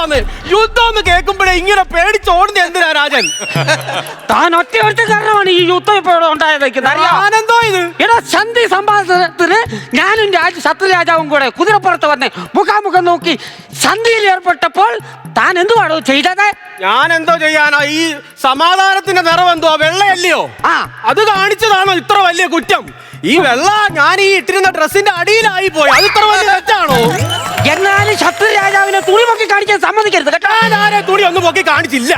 വന്ന് യുദ്ധം എന്ന് കേൾക്കുമ്പോഴേ ഇങ്ങനെ പേടിച്ചോടുന്ന എന്തിനാ രാജൻ? താൻ ഒറ്റ കാരണമാണ് ഈ യുദ്ധം ഇപ്പോൾ ഉണ്ടായത്. ആനന്ദോ ഇത് എടാ, സന്ധി സംഭാഷണത്തിന് ഞാനും ശത്രുരാജാവും കൂടെ കുതിരപ്പുറത്ത് വന്ന് മുഖാമുഖം നോക്കി സന്ധിയിൽ ഏർപ്പെട്ടപ്പോൾ താൻ എന്തുവാണോ ചെയ്തത്? ഞാൻ എന്തോ ചെയ്യാനോ? ഈ സമാധാനത്തിന്റെ നിറവെന്തോ വെള്ളയല്ലയോ? അത് കാണിച്ചതാണോ ഇത്ര വലിയ കുറ്റം? ഈ വെള്ള ഞാൻ ഈ ഇട്ടിരുന്ന ഡ്രസ്സിന്റെ അടിയിലായി പോയി. അത് ഇത്ര വലിയ തെറ്റാണോ? എന്നാലും ശത്രുരാജാവിനെ തുണി പൊക്കി കാണിക്കാൻ സമ്മതിക്കരുത് കേട്ടോ. ഞാനാരെ തുണി ഒന്നും പൊക്കി കാണിച്ചില്ല.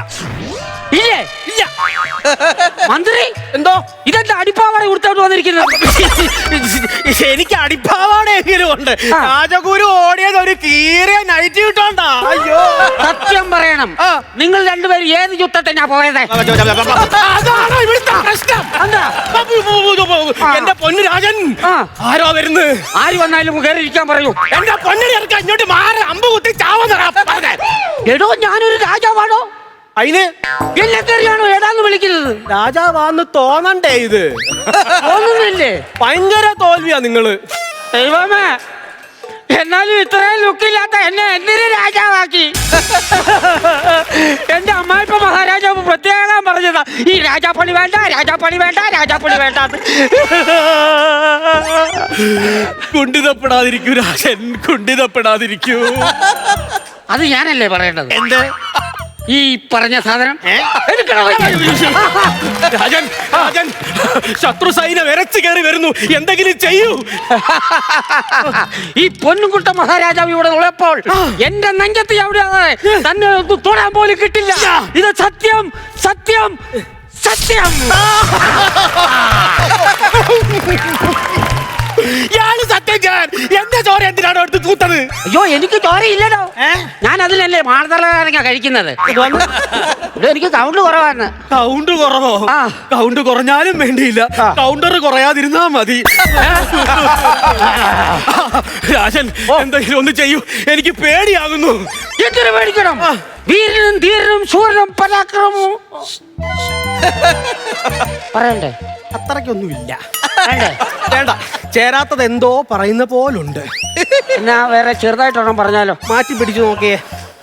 ഇല്ലേ? ഇല്ല. മന്ത്രി എന്തോ ഇതെന്താ അടിപ്പാവാട കൊടുത്തോട്ട് വന്നിരിക്കുന്നത്? എനിക്ക് അടിപ്പാവാടെങ്കിലും ഉണ്ട്. രാജഗുരു ഓടിയത് ഒരു കീറിയ നൈറ്റ് കിട്ടോണ്ടാ. അയ്യോ, സത്യം പറയണം, നിങ്ങൾ രണ്ടുപേരും ഏത് യുദ്ധത്തിനാ പോയത്? അതാണോ ഇവിടുത്തെ പ്രശ്നം? എന്റെ പൊന്നു രാജൻ, ആരോ വരുന്നു. ആര് വന്നാലും കയറിയിരിക്കാൻ പറയൂ. എന്റെ പൊന്നിനെ ഇറക്കാൻ ഇങ്ങോട്ട് മാറി അമ്പ് കുത്തി ചാവുന്ന. എടോ, ഞാനൊരു രാജാവാണോ? അതിന് എന്നെ കയറിയാണോ ഏടാന്ന് വിളിക്കുന്നത്? രാജാവാന്ന് തോന്നണ്ടേ? ഇത് തോന്നുന്നില്ലേ? ഭയങ്കര തോൽവിയാ നിങ്ങള്. ദൈവമേ, എന്നാലും ഇത്രയും ലുക്കില്ലാത്ത എന്നെ എന്തിനു രാജാവാക്കി? എന്റെ അമ്മായിപ്പ മഹാരാജാവ് പ്രത്യേകം പറഞ്ഞതാ, ഈ രാജാപ്പണി വേണ്ട, രാജാപ്പണി വേണ്ട, രാജാപ്പണി വേണ്ട. കുണ്ഠിതപ്പെടാതിരിക്കൂ രാജൻ, കുണ്ഠിതപ്പെടാതിരിക്കൂ. അത് ഞാനല്ലേ പറയേണ്ടത്? എന്ത് ഈ പറഞ്ഞ സാധനം രാജൻ, രാജൻ, ശത്രു സൈന്യം ഇരച്ചു കയറി വരുന്നു, എന്തെങ്കിലും ചെയ്യൂ. ഈ പൊന്നുകുട്ട മഹാരാജാവ് ഇവിടെ ഉള്ളപ്പോൾ എന്റെ നെഞ്ചത്ത് എവിടെയാണ് തന്നെ തൊടാൻ പോലും കിട്ടില്ല. ഇത് സത്യം, സത്യം, സത്യം. സത്യം. ഞാൻ എന്റെ ചോര എന്തിനാണോ എടുത്ത് തൂത്തത്? അയ്യോ, എനിക്ക് ചോരയില്ലടോ. ഞാൻ അതിലല്ലേ മാർദള കഴിക്കുന്നത്. എനിക്ക് കൗണ്ട് കുറവാണ്. കൗണ്ട് കുറവോ? കൗണ്ട് കുറഞ്ഞാലും വേണ്ടിയില്ല, കൗണ്ടർ കുറയാതിരുന്നാ മതി. രാജൻ, എന്തെങ്കിലും ഒന്ന് ചെയ്യൂ, എനിക്ക് പേടിയാകുന്നു. എന്തിനു പേടിക്കണം? വീരനും ധീരനും ശൂരനും പരാക്രമവും പറയണ്ടേ? അത്രയ്ക്കൊന്നുമില്ല. വേണ്ട, ചേരാത്തത് എന്തോ പറയുന്ന പോലുണ്ട്. എന്നാ വേറെ ചെറുതായിട്ടൊന്നും പറഞ്ഞാലോ? മാറ്റി പിടിച്ചു നോക്കിയേ.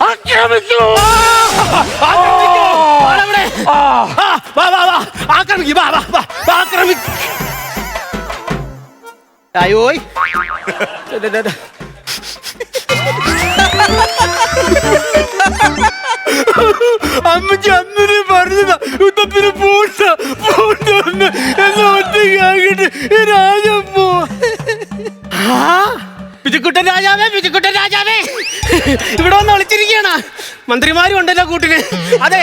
ആക്രമിക്കൂ. അയ്യോയ്, അമ്മച്ചി അന്നിന് പറഞ്ഞതാ യുദ്ധത്തിന് പൂണ്ടെന്ന് എന്നെ ഒറ്റയ്ക്കാക്കിട്ട് രാജൻ പോ. പിച്ചുക്കുട്ടൻ രാജാവേ, പിച്ചുക്കുട്ടൻ രാജാവേ, ഇവിടെ വന്ന് വിളിച്ചിരിക്കുകയാണ്. മന്ത്രിമാരും ഉണ്ടല്ലോ കൂട്ടിന്. അതെ,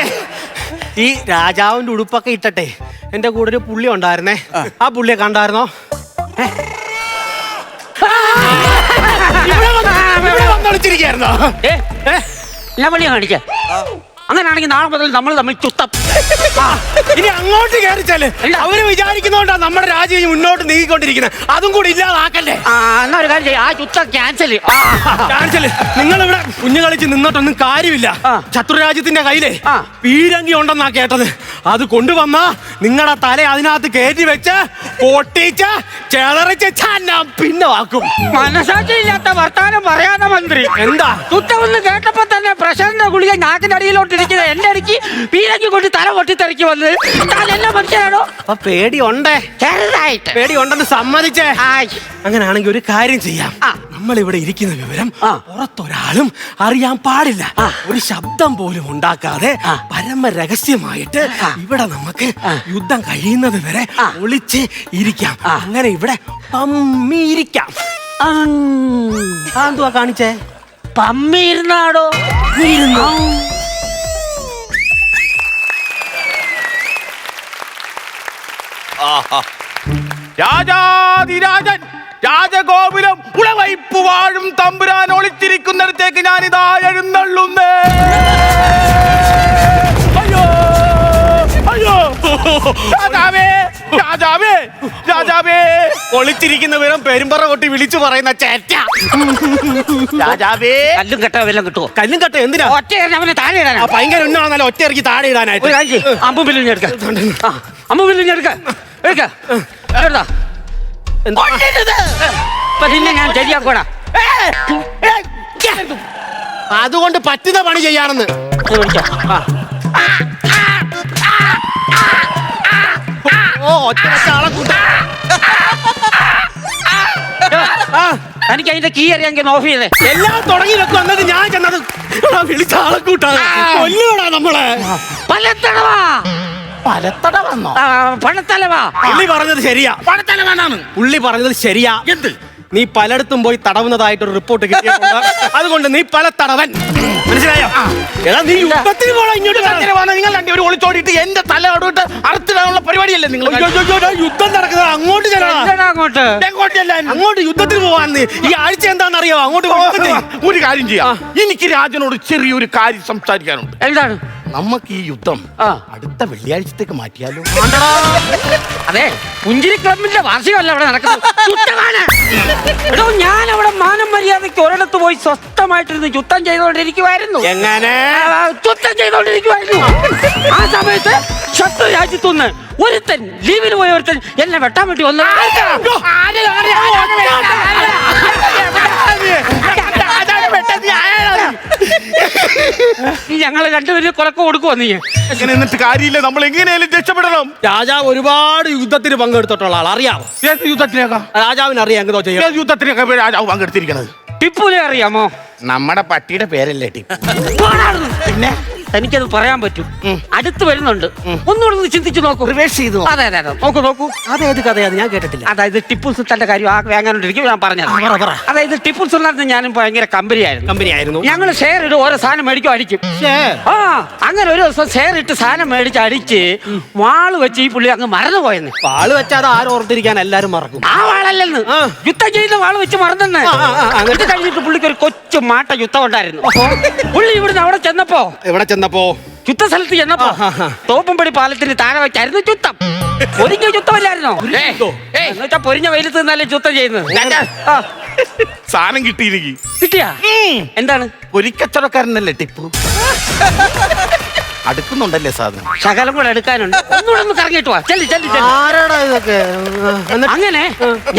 ഈ രാജാവിന്റെ ഉടുപ്പൊക്കെ ഇട്ടട്ടെ എന്റെ കൂടെ ഒരു പുള്ളി ഉണ്ടായിരുന്നേ. ആ പുള്ളിയെ കണ്ടായിരുന്നോ? ഇവിടെ വന്ന് വിളിച്ചിരിക്കുകയായിരുന്നോ? ഞാൻ പള്ളിയെ കാണിക്ക. അങ്ങനെയാണെങ്കിൽ നാളെ മുതൽ നമ്മൾ തമ്മിൽ ചുത്തം. ഇനി അങ്ങോട്ട് കയറിച്ചാല് അവര് വിചാരിക്കുന്നോണ്ടാ നമ്മുടെ രാജ്യം മുന്നോട്ട് നീങ്ങിക്കൊണ്ടിരിക്കുന്നത്. അതും കൂടി ഇല്ലാതാക്കല്ലേ? എന്നാ ഒരു കാര്യം ചെയ്യും, ആ ചുത്തം ക്യാൻസൽ. നിങ്ങളിവിടെ കുഞ്ഞു കളിച്ച് നിന്നിട്ടൊന്നും കാര്യമില്ല. ശത്രുരാജ്യത്തിന്റെ കയ്യിലെ പീരങ്കി ഉണ്ടെന്നാ കേട്ടത്. അത് കൊണ്ടുവന്നാ നിങ്ങളുടെ തല അതിനകത്ത് കയറ്റി വെച്ച് പൊട്ടിച്ച് ചെളറിച്ച് പിന്നെ വാക്കും. മനസാക്ഷി ഇല്ലാത്ത വർത്താനം പറയാതെ മന്ത്രി. എന്താ ചുത്തമെന്ന് കേട്ടപ്പോ തന്നെ പ്രഷറിന്റെ ഗുളിക നാക്കിന്റെ അടിയിലോട്ട് ഇരിക്കുന്നത് എന്റെ അടിക്ക് പീരങ്കി കൊണ്ട് തല പൊട്ടിത്തെറിക്ക് വന്ന് എന്നെ മനസ്സിലാണോ? അപ്പൊ പേടിയുണ്ടേ? ചെറുതായിട്ട് പേടിയുണ്ടെന്ന് സമ്മതിച്ചേ. അങ്ങനെയാണെങ്കിൽ ഒരു കാര്യം ചെയ്യാം. നമ്മൾ ഇവിടെ ഇരിക്കുന്ന വിവരം പുറത്തൊരാളും അറിയാൻ പാടില്ല. ഒരു ശബ്ദം പോലും ഉണ്ടാക്കാതെ പരമ രഹസ്യമായിട്ട് ഇവിടെ നമുക്ക് യുദ്ധം കഴിയുന്നത് വരെ ഒളിച്ച് ഇരിക്കാം. അങ്ങനെ ഇവിടെ പമ്മിയിരിക്കാം. എന്തുവാ കാണിച്ചേ? പമ്മിയിരുന്നാടോ? രാജാതിരാജൻ രാജഗോപുരം ഉളവൈപ്പ് വാഴും തമ്പുരാൻ ഒളിച്ചിരിക്കുന്നിടത്തേക്ക് ഞാനിതാ എഴുന്നള്ളുന്നേ. അയ്യോ, അയ്യോ, രാജാവേ, രാജാവേ, രാജാവേ. ഒളിച്ചിരിക്കുന്ന വിവരം പെരുമ്പറ കൊട്ടി വിളിച്ചു പറയുന്ന ചേറ്റ. രാജാവേ, കല്ലും കെട്ട വല്ലതും കിട്ടുമോ? കല്ലും കെട്ട എന്തിനാ? ഒറ്റ അവനെ താഴെ ഇടാനാ. ഭയങ്കര ഉന്നാണല്ലോ ഒറ്റ ഇറക്കി താഴെ ഇടാനായിട്ട്. അമ്പും ബില്ലും എടുക്ക, അമ്പും ബില്ലും എടുക്ക. പിന്നെ ഞാൻ ശരിയാക്കോടാ. അതുകൊണ്ട് പറ്റുന്ന പണി ചെയ്യാണെന്ന്. ഇത് പിടിച്ചോ. ഓ ഒറ്റ ആളെ കൂട്ട. എനിക്ക് അതിന്റെ കീ അറിയാമെങ്കിൽ ഓഫ് ചെയ്തേ. എല്ലാം തുടങ്ങി വെക്കും. എന്നിട്ട് ഞാൻ ചെന്നത് വിളിച്ച ആളെ കൂട്ടാണ്. കൊല്ലുവാടാ നമ്മളെ. പലത്തടവാ. പലത്തടവന്നോ? പണത്തലവാ. പുള്ളി പറഞ്ഞത് ശരിയാ. പലത്തലവാനാണ് പുള്ളി പറഞ്ഞത് ശരിയാ. എന്ത്? നീ പലയിടത്തും പോയി തടവുന്നതായിട്ടൊരു റിപ്പോർട്ട് കിട്ടിയിട്ടുണ്ട്. അതുകൊണ്ട് നീ പല തടവൻ. മനസ്സിലായോ? എടാ നീ യുദ്ധത്തിന് പോണോ? ഇങ്ങോട്ട് നിങ്ങൾ രണ്ടുപേരും ഒളിച്ചോടിയിട്ട് എന്റെ തല അവിടോട്ട് അറുത്തിടാനുള്ള പരിപാടിയല്ലേ നിങ്ങൾ? യുദ്ധം നടക്കുന്നത് അങ്ങോട്ട് ചെല്ലണം. അങ്ങോട്ട് അങ്ങോട്ട് യുദ്ധത്തിന് പോവാന്ന്. ഈ ആഴ്ച എന്താണെന്നറിയോ? അങ്ങോട്ട് ഒരു കാര്യം ചെയ്യാം. എനിക്ക് രാജനോട് ചെറിയൊരു കാര്യം സംസാരിക്കാനുണ്ട്. എന്താണ്? നമുക്ക് ഈ യുദ്ധം അടുത്ത വെള്ളിയാഴ്ചത്തേക്ക് മാറ്റിയാലോ? അതെ, പുഞ്ചിരി ക്ലബിന്റെ വാർഷികമല്ല അവിടെ നടക്കുന്നത്. എടോ, ഞാൻ അവിടെ മാനം മര്യാദയ്ക്ക് ഒരിടത്ത് പോയി സ്വസ്ഥമായിട്ടിരുന്ന് യുദ്ധം ചെയ്തുകൊണ്ടിരിക്കുവായിരുന്നു. എങ്ങനെ? യുദ്ധം ചെയ്തുകൊണ്ടിരിക്കുവായിരുന്നു. ആ സമയത്ത് ശത്രു രാജ്യത്തുനിന്ന് ഒരുത്തൻ, ലീവിന് പോയ ഒരുത്തൻ എന്നെ വെട്ടാൻ വേണ്ടി വന്നു. ഞങ്ങള് രണ്ടുപേരും കൊലക്ക് കൊടുക്കുവോ നീ? എന്നിട്ട് കാര്യമില്ല, നമ്മൾ എങ്ങനെയാലും രക്ഷപ്പെടണം. രാജാവ് ഒരുപാട് യുദ്ധത്തിന് പങ്കെടുത്തിട്ടുള്ള ആൾ. അറിയാമോ? ഏത് യുദ്ധത്തിനേക്കാ? രാജാവിന് അറിയാം എന്തോ ചെയ്യാം. ഏത് യുദ്ധത്തിനൊക്കെ രാജാവ് പങ്കെടുത്തിരിക്കണത്? ടിപ്പുവിനെ അറിയാമോ? നമ്മുടെ പട്ടിയുടെ പേരല്ലേ ടിപ്പു? പിന്നെ എനിക്കത് പറയാൻ പറ്റും. അടുത്ത് വരുന്നുണ്ട്. ഒന്നുകൂടെ ചിന്തിച്ചു നോക്കൂ. റിവേഴ്സ് ചെയ്തു. അതെ അതെ അതെ, നോക്കൂ. അതേത് കഥയാണ്? ഞാൻ കേട്ടിട്ടില്ല. അതായത് ടിപ്പു സുൽത്താന്റെ കാര്യം വേങ്ങാനോണ്ടിരിക്കും ഞാൻ പറഞ്ഞത്. അതായത് ടിപ്പു സുൽത്താൻ ഞാനും ഭയങ്കര കമ്പനിയായിരുന്നു. ഞങ്ങൾ ഷെയർ ഇട്ട് ഓരോ സാധനം മേടിക്കും അടിക്കും. ആ അങ്ങനെ ഒരു ദിവസം ഷെയർ ഇട്ട് സാധനം മേടിച്ച് അടിച്ച് വാള് വെച്ച് ഈ പുള്ളി അങ്ങ് മറന്നുപോയെന്ന്. വാള് വെച്ചാൽ ആരും ഓർത്തിരിക്കാൻ എല്ലാരും മറക്കും. ആ വാളല്ലെന്ന്, യുദ്ധം ചെയ്യുന്ന വാള് വെച്ച് മറന്നെന്ന്. ഇത് കഴിഞ്ഞിട്ട് പുള്ളിക്ക് ഒരു കൊച്ചു മാട്ട യുദ്ധം ഉണ്ടായിരുന്നു. പുള്ളി ഇവിടുന്ന് അവിടെ ചെന്നപ്പോ യുദ്ധസ്ഥലത്ത് ചെന്നപ്പോ തോപ്പുംപടി പാലത്തിന് താഴെ വെച്ചായിരുന്നു യുദ്ധം. പൊരിഞ്ഞ യുദ്ധമല്ലായിരുന്നോ? എന്നുവെച്ചാ പൊരിഞ്ഞ വെയിലത്ത് നിന്നല്ലേ യുദ്ധം ചെയ്യുന്നത്. സാധനം കിട്ടിയിരിക്കും. കിട്ടിയാ? എന്താണ്? പൊരിക്കച്ചവടക്കാരനല്ലേ ടിപ്പു? അടുക്കുന്നുണ്ടല്ലേ സാധനം? ശകലം കൂടെ എടുക്കാനുണ്ട്. ഒന്നുകൂടെ ഒന്ന് കറങ്ങിട്ട് വാ. ചെല്ലി. ആരാടാ ഇതൊക്കെ? അങ്ങനെ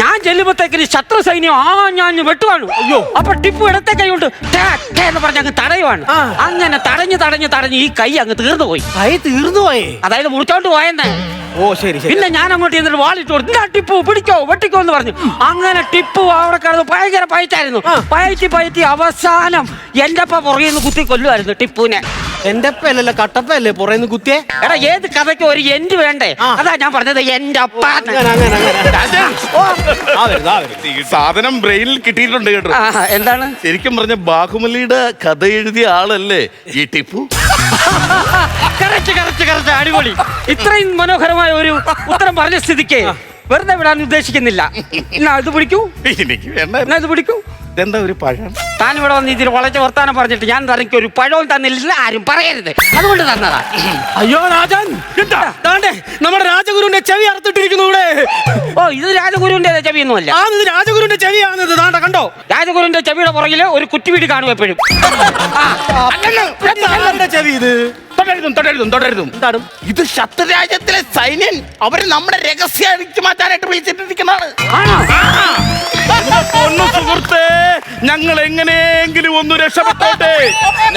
ഞാൻ ചെല്ലുമ്പോഴത്തേക്കിന് ശത്രു സൈന്യം ഞാൻ വെട്ടുവാണ്. അയ്യോ, അപ്പൊ ടിപ്പു ഇടത്തെ കൈ കൊണ്ട് എന്ന് പറഞ്ഞ് അങ്ങ് തടയുവാണ്. അങ്ങനെ തടഞ്ഞ് ഈ കൈ അങ്ങ് തീർന്നു പോയി. കൈ തീർന്നു പോയി? അതായത് മുറിച്ചോണ്ട് പോയെന്നെ. ഓ ശരി. പിന്നെ ഞാൻ അങ്ങോട്ട് ചെന്നിട്ട് വാളിട്ട് കൊടുത്തു. ടിപ്പു പിടിക്കോ വെട്ടിക്കോ എന്ന് പറഞ്ഞു. അങ്ങനെ ടിപ്പു അവിടെ കിടന്ന് ഭയങ്കര പയറ്റായിരുന്നു. പയറ്റി അവസാനം എന്റെ അപ്പ പുറകെ നിന്ന് കുത്തി കൊല്ലുമായിരുന്നു ടിപ്പുവിനെ. എന്റെ അപ്പല്ലേ കട്ടപ്പല്ലേ പുറയുന്ന കുത്തിയെ? എടാ, ഏത് കഥയ്ക്കും ഒരു എൻഡ് വേണ്ടേ? അതാ ഞാൻ പറഞ്ഞത് എന്റെ അപ്പ. സാധനം ബ്രെയിനിൽ കിട്ടിയിട്ടുണ്ട് കേട്ടോ. എന്താണ്? ശരിക്കും പറഞ്ഞ ബാഹുബലിയുടെ കഥ എഴുതിയ ആളല്ലേ ഈ ടിപ്പു? കറക്റ്റ്, അടിപൊളി. ഇത്രയും മനോഹരമായ ഒരു ഉത്തരം പറഞ്ഞ സ്ഥിതിക്ക് വെറുതെ വിടാൻ ഉദ്ദേശിക്കുന്നില്ല. എന്നാ ഇത് പിടിക്കൂ. എനിക്ക് വേണ്ട. എന്നാ ഇത് പിടിക്കൂ. ഇതെന്താ ഒരു പഴം? താൻ ഇവിടെ വന്ന് ഇതിൽ വളരെ വർത്താനം പറഞ്ഞിട്ട് ഞാൻ തനിക്ക് ഒരു പഴവും തന്നില്ല, ആരും പറയരുത്. അതുകൊണ്ട് തന്നതാ. അയ്യോ രാജൻ, നമ്മുടെ രാജഗുരുവിന്റെ ചെവി അറുത്തിട്ടിരിക്കുന്നു ഇവിടെ. ഓ, ഇത് രാജഗുരുവിന്റെ ചെവിയൊന്നുമല്ല. ഇത് രാജഗുരുവിന്റെ ചെവിയാണിത്. കണ്ടോ? രാജഗുരുവിന്റെ ചെവിയുടെ പുറകില് ഒരു കുറ്റിവീട് കാണും എപ്പോഴും. ചെവി ഇത്. തുടരുതും. ഇത് ശത്രുരാജ്യത്തിലെ സൈന്യൻ അവര് നമ്മുടെ രഹസ്യം അടിച്ചു മാറ്റാനായിട്ട് വിളിച്ചിട്ടിരിക്കുന്നതാണ്. സുഹൃത്തേ, ഞങ്ങൾ എങ്ങനെയെങ്കിലും ഒന്ന് രക്ഷപ്പെട്ടോട്ടെ.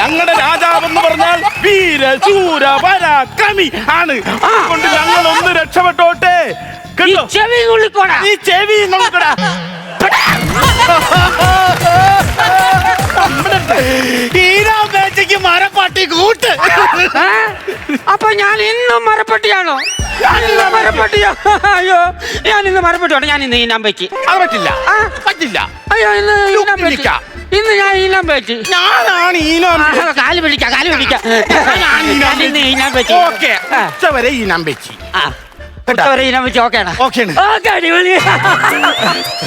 ഞങ്ങളുടെ രാജാവെന്ന് പറഞ്ഞാൽ വീരശൂര പരാക്രമി ആണ്. അതുകൊണ്ട് ഞങ്ങൾ ഒന്ന് രക്ഷപ്പെട്ടോട്ടെ. ചെവി നുള്ളിക്കോടാ. മരപ്പട്ടി കൂട്ട്. അപ്പൊ ഞാൻ ഇന്നും മരപ്പട്ടിയാണോ? മരപ്പട്ടിയാ? അയ്യോ, ഞാൻ ഇന്ന് മരപ്പട്ടിയാണ്. ഞാൻ ഇന്ന് ഈനാൻ വെച്ച്. അത് പറ്റില്ല. അയ്യോ, ഇന്ന് ഞാൻ ഈനാൻ വെച്ച്. ഞാനാണ് കാല് പിടിക്കാം. ഇന്ന് ഈനാൻ വെച്ച്. ഉച്ചവരെ ഈനാൻ വെച്ച്.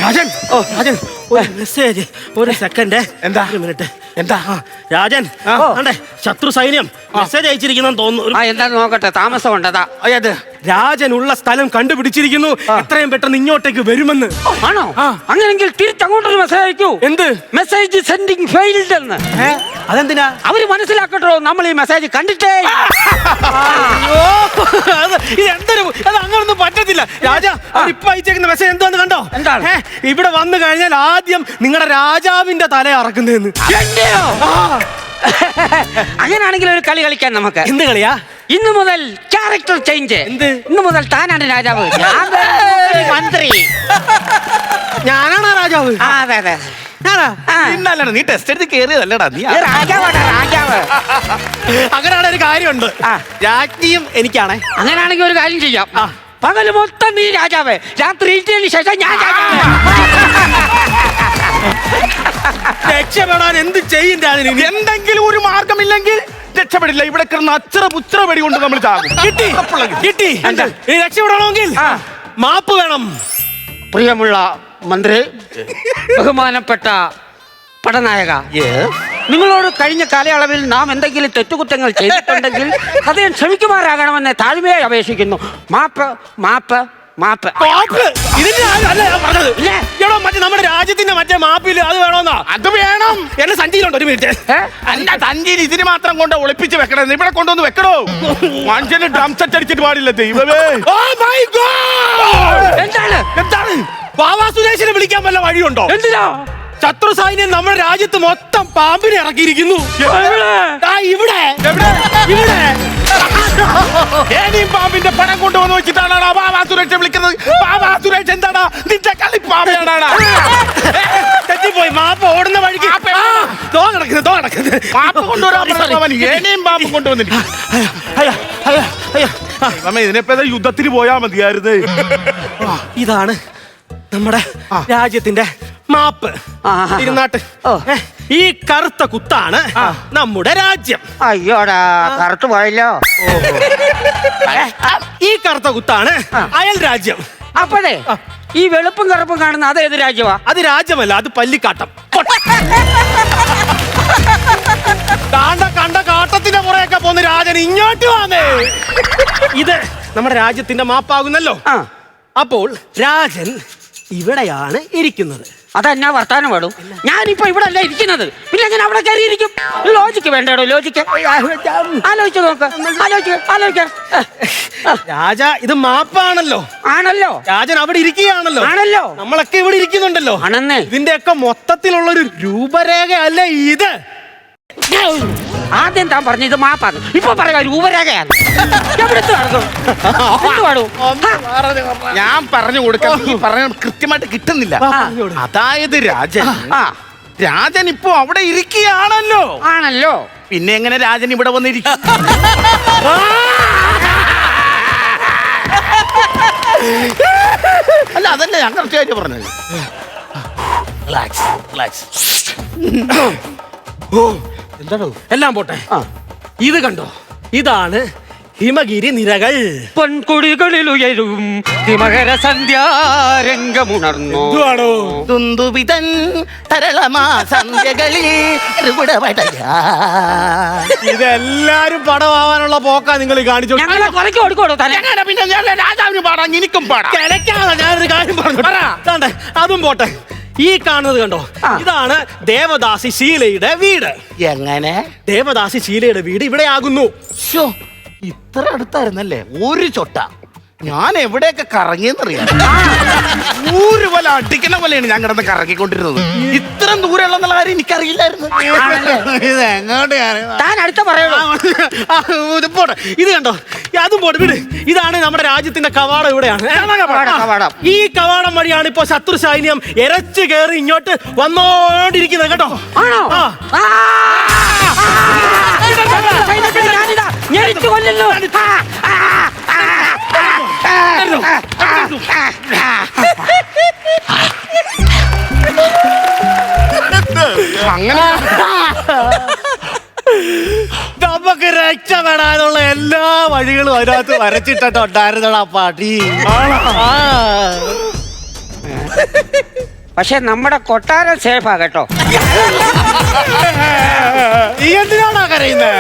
രാജൻ, ഒരു മെസ്സേജ്. ഒരു സെക്കൻഡ്. എന്താ? ഒരു മിനിറ്റ്. എന്താ രാജൻ? ശത്രു സൈന്യം മെസ്സേജ് അയച്ചിരിക്കുന്നെന്ന് തോന്നുന്നു. എന്താ നോക്കട്ടെ, താമസം ഉണ്ടതാ. രാജനുള്ള സ്ഥലം കണ്ടുപിടിച്ചിരിക്കുന്നു. എത്രയും പെട്ടെന്ന് ഇങ്ങോട്ടേക്ക് വരുമെന്ന്. ആണോ? അങ്ങനെങ്കിൽ തിരിച്ചങ്ങോട്ടൊരു മെസ്സേജ് അയക്കൂ. എന്ത്? മെസ്സേജ് സെൻഡിങ് ഫെയിൽഡ് എന്ന്. അതെന്തിനാ? അവര് മനസ്സിലാക്കട്ടോ നമ്മൾ ഈ മെസ്സേജ് കണ്ടിട്ടേ. അങ്ങനൊന്നും പറ്റത്തില്ല രാജാ. ഇപ്പൊ അയച്ചേക്കുന്ന മെസ്സേജ് എന്താന്ന് കണ്ടോ? എന്താണ്? ഇവിടെ വന്നു കഴിഞ്ഞാൽ ആദ്യം നിങ്ങളുടെ രാജാവിന്റെ തല അറക്കുന്നതെന്ന്. അങ്ങനെയാണെങ്കിൽ ഒരു കളി കളിക്കാൻ നമുക്ക്. എന്ത് കളിയാ? ഇന്ന് മുതൽ ക്യാരക്ടർ ചേഞ്ച്. എന്ത്? ഇന്ന് മുതൽ താനാണ് രാജാവ്, ഞാൻ മന്ത്രി. ഞാനാണോ രാജാവ്? ആ, അതെ അതെ. ഇന്നല്ലടാ നീ ടെസ്റ്റ് എടുത്ത് കേറിയതല്ലടാ നീ. രാജാവാണ് രാജാവ്. അങ്ങനെയാണ് ഒരു കാര്യമുണ്ട്. രാജ്ഞിയും എനിക്കാണേ. അങ്ങനെയാണെങ്കിൽ ഒരു കാര്യം ചെയ്യാം. പകല് മൊത്തം നീ രാജാവ്, രാത്രി ഈറ്റിന് ശേഷം ഞാൻ രാജാവ്. രക്ഷപ്പെടാൻ എന്ത് ചെയ്യും രാജന്? എന്തെങ്കിലും ഒരു മാർഗമില്ലെങ്കിൽ രക്ഷപ്പെടില്ല. ഇവിടെ കിടന്ന് അച്ചറ പുച്ചറ വെടി കൊണ്ട് നമ്മൾ ചാകും. കിട്ടി കിട്ടി. നീ രക്ഷപ്പെടണമെങ്കിൽ മാപ്പ് വേണം. പ്രിയമുള്ള മന്ത്രി, ബഹുമാനപ്പെട്ട പടനായക, നിങ്ങളോട് കഴിഞ്ഞ കാലയളവിൽ നാം എന്തെങ്കിലും തെറ്റുകുറ്റങ്ങൾ ചെയ്തിട്ടുണ്ടെങ്കിൽ അത് ക്ഷമിക്കുമാറാകണമെന്ന് താഴ്മയായി അപേക്ഷിക്കുന്നു. മാപ്പ് മാപ്പ് മാപ്പ്. ഇതിന്റെ അല്ല ഞാൻ പറഞ്ഞത്. എടോ, മറ്റേ നമ്മുടെ രാജ്യത്തിന്റെ മറ്റേ മാപ്പില് അത് വേണോന്നാ? അത് വേണം. എന്റെ സഞ്ചിയിലുണ്ട്, ഒരു മിനിറ്റ്. അല്ല, സഞ്ചിയിൽ ഇതിന് മാത്രം കൊണ്ട് ഒളിപ്പിച്ച് വെക്കണേ. ഇവിടെ കൊണ്ടുവന്ന് വെക്കണോ? മനുഷ്യന് ഡ്രം സെറ്റ് അടിച്ചിട്ട് പാടില്ല. ദൈവമേ, എന്താണ് എന്താണ്? ബാബാ സുരേഷിനെ വിളിക്കാൻ വല്ല വഴിയുണ്ടോ? എന്തിനാ? ശത്രു സൈന്യം നമ്മുടെ രാജ്യത്ത് മൊത്തം പാമ്പിനെ ഇറക്കിയിരിക്കുന്നു. ഇവിടെ ഇവിടെ ഏനിയും പാമ്പിന്റെ പണം കൊണ്ടുവന്ന് വെച്ചിട്ടാണ് ബാബാ സുരേഷ് വിളിക്കുന്നത്. ബാബാ സുരേഷ് എന്താടാ നിന്റെ കളി പാമ്പയാണാ? തെറ്റിപ്പോയി. മാപ്പ് ഓടുന്ന വഴിക്ക് കിടക്കുന്നത്. മാപ്പ് കൊണ്ടുവരാൻ ഏനിയും പാമ്പും കൊണ്ടുവന്നില്ല. ഇതിനെപ്പോ യുദ്ധത്തിന് പോയാ മതിയായിരുന്നു. ഇതാണ് നമ്മുടെ രാജ്യത്തിന്റെ മാപ്പ്. ഇരുന്നാട്ട്. ഈ കറുത്ത കുത്താണ് നമ്മുടെ രാജ്യം. അയ്യോടാ, കറുത്തു പോയല്ലോ. ഈ കറുത്ത കുത്താണ് അയൽ രാജ്യം. അപ്പോഴേ ഈ വെളുപ്പും കറുപ്പും കാണുന്ന അത് ഏത് രാജ്യമാ? അത് രാജ്യമല്ല, അത് പല്ലിക്കാട്ടം. കണ്ട കാട്ടത്തിന്റെ പുറയൊക്കെ പോന്ന് രാജൻ ഇങ്ങോട്ട് വന്നേ. ഇത് നമ്മുടെ രാജ്യത്തിന്റെ മാപ്പാകുന്നല്ലോ. അപ്പോൾ രാജൻ ഇവിടെയാണ് ഇരിക്കുന്നത്. അതെന്നാ വർത്താനം വേണം? ഞാനിപ്പോ ഇവിടെ അല്ല ഇരിക്കുന്നത്, പിന്നെ ഞാൻ അവിടെ കയറിയിരിക്കും. ലോജിക്ക് വേണ്ടോ? ലോജിക്ക് ആലോചിച്ച് നോക്ക്, ആലോചിക്ക. രാജ, ഇത് മാപ്പാണല്ലോ. ആണല്ലോ. രാജൻ അവിടെ ഇരിക്കുകയാണല്ലോ. ആണല്ലോ. നമ്മളൊക്കെ ഇവിടെ ഇരിക്കുന്നുണ്ടല്ലോ. ആണെന്നേ. ഇതിന്റെയൊക്കെ മൊത്തത്തിലുള്ള ഒരു രൂപരേഖ അല്ലേ ഇത്? ആദ്യം താൻ പറഞ്ഞു ഇത് മാപ്പാണ്, ഇപ്പൊ പറയാ രൂപരേഖയാണ്. ഞാൻ പറഞ്ഞു കൊടുക്കാൻ പറഞ്ഞ കൃത്യമായിട്ട് കിട്ടുന്നില്ല. അതായത് രാജൻ ഇപ്പൊ അവിടെ ഇരിക്കുകയാണല്ലോ. ആണല്ലോ. പിന്നെ എങ്ങനെ രാജൻ ഇവിടെ വന്നിരിക്കും? അല്ല, അതല്ലേ ഞാൻ കൃത്യമായിട്ട് പറഞ്ഞത്. എന്താണോ? എല്ലാം പോട്ടെ. ഇത് കണ്ടോ? ഇതാണ് ഹിമഗിരി നിരകൾ. പൊൻകുടികളിൽ ഉയരും ഹിമകര സന്ധ്യാരംഗമുണർന്നു. തുന്തുവിതൻ തരളമാ സന്ധ്യകളിൽ ഇതെല്ലാരും പടമാവാനുള്ള പോക്കാ നിങ്ങൾ കാണിച്ചു. ഞങ്ങളെ കൊലയ്ക്ക് കൊടുക്കോളൂ. പിന്നെ രാജാവിന് പാടാം, എനിക്കും പാടാം. ഞാനൊരു കാര്യം പറഞ്ഞു. അതും പോട്ടെ. ഈ കാണുന്നത് കണ്ടോ? ഇതാണ് ദേവദാസി ശീലയുടെ വീട്. എങ്ങനെ? ദേവദാസി ശീലയുടെ വീട് ഇവിടെ ആകുന്നു. ഇത്ര അടുത്തായിരുന്നല്ലേ? ഒരു ചൊട്ട ഞാൻ എവിടെയൊക്കെ കറങ്ങിയെന്നറിയാം. ഊര് പോലെ അടിക്കണ പോലെയാണ് ഞാൻ കിടന്ന് കറങ്ങിക്കൊണ്ടിരുന്നത്. ഇത്രയും ദൂരമുള്ള കാര്യം എനിക്കറിയില്ലായിരുന്നു. ഇത് എങ്ങോട്ടാണ്? താൻ അടുത്ത പറയുള്ളൂ. പോട്ടെ. ഇത് കണ്ടോ? അതും പോട്ടെ, വിട്. ഇതാണ് നമ്മുടെ രാജ്യത്തിന്റെ കവാടം. ഇവിടെയാണ് കവാടം. ഈ കവാടം വഴിയാണ് ഇപ്പൊ ശത്രു സൈന്യം എരച്ചു കയറി ഇങ്ങോട്ട് വന്നോണ്ടിരിക്കുന്നത് കേട്ടോ. ആണോ? ഞെരിച്ചു കൊല്ലുന്നു. അങ്ങനെ നമുക്ക് രക്ഷപ്പെടാനുള്ള എല്ലാ വഴികളും അതിനകത്ത് വരച്ചിട്ടുണ്ടായിരുന്നടാ പാട്ടി. പക്ഷെ നമ്മുടെ കൊട്ടാരം സേഫാ കേട്ടോ. നീ എന്തിനാണോ കരയുന്നത്?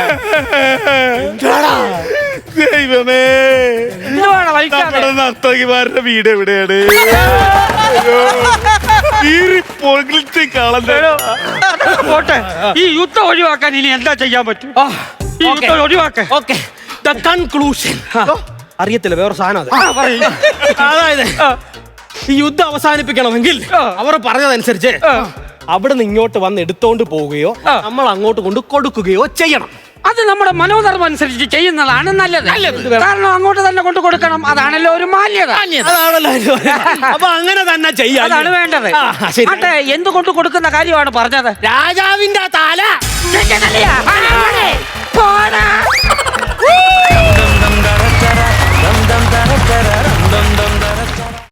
ദൈവമേ, നമ്മുടെ നർത്തകിമാരുടെ വീട് എവിടെയാണ്? പോട്ടെ, ഈ യുദ്ധം ഒഴിവാക്കാൻ ഇനി എന്താ ചെയ്യാൻ പറ്റും? ഈ യുദ്ധം ഒഴിവാക്കാൻ കൺക്ലൂഷൻ അറിയത്തില്ല, വേറെ സാധനം. അതായത് ഈ യുദ്ധം അവസാനിപ്പിക്കണമെങ്കിൽ അവർ പറഞ്ഞതനുസരിച്ച് അവിടെ നിന്ന് ഇങ്ങോട്ട് വന്ന് എടുത്തോണ്ട് പോവുകയോ നമ്മൾ അങ്ങോട്ട് കൊണ്ട് കൊടുക്കുകയോ ചെയ്യണം. അത് നമ്മുടെ മനോധർമ്മം അനുസരിച്ച് ചെയ്യുന്നതാണ് നല്ലത്. കാരണം അങ്ങോട്ട് തന്നെ കൊണ്ട് കൊടുക്കണം. അതാണല്ലോ ഒരു മാന്യത. അതാണല്ലോ അപ്പൊ അങ്ങനെ തന്നെ ചെയ്യാം. അതാണ് വേണ്ടത്. ആട്ടെ, എന്ത് കൊണ്ട് കൊടുക്കുന്ന കാര്യമാണ് പറഞ്ഞത്? രാജാവിന്റെ തല. പോടാ.